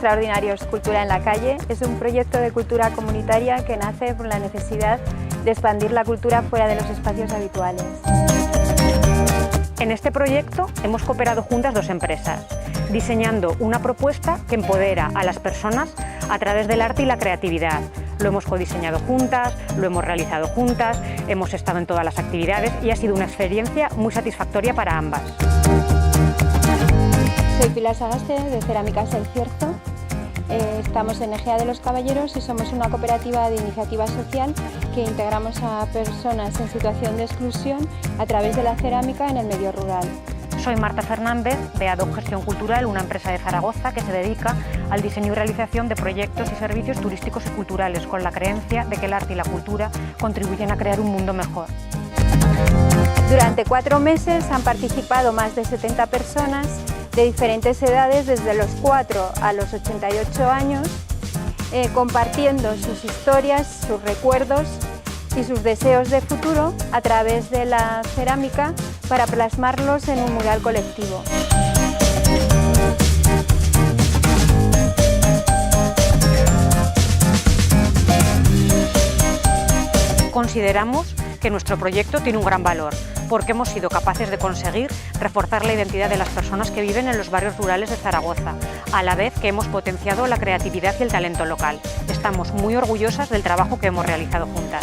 extraordinario es Cultura en la Calle. Es un proyecto de cultura comunitaria que nace por la necesidad de expandir la cultura fuera de los espacios habituales. En este proyecto hemos cooperado juntas dos empresas, diseñando una propuesta que empodera a las personas a través del arte y la creatividad. Lo hemos codiseñado juntas, lo hemos realizado juntas, hemos estado en todas las actividades y ha sido una experiencia muy satisfactoria para ambas. Soy Pilar Sagaste, de Cerámicas El Cierzo. Estamos en Egea de los Caballeros y somos una cooperativa de iniciativa social que integramos a personas en situación de exclusión a través de la cerámica en el medio rural. Soy Marta Fernández, de Ad-Hoc Gestión Cultural, una empresa de Zaragoza que se dedica al diseño y realización de proyectos y servicios turísticos y culturales, con la creencia de que el arte y la cultura contribuyen a crear un mundo mejor. Durante 4 meses han participado más de 70 personas de diferentes edades, desde los 4 a los 88 años, compartiendo sus historias, sus recuerdos y sus deseos de futuro a través de la cerámica para plasmarlos en un mural colectivo. Consideramos que nuestro proyecto tiene un gran valor, porque hemos sido capaces de conseguir reforzar la identidad de las personas que viven en los barrios rurales de Zaragoza, a la vez que hemos potenciado la creatividad y el talento local. Estamos muy orgullosas del trabajo que hemos realizado juntas.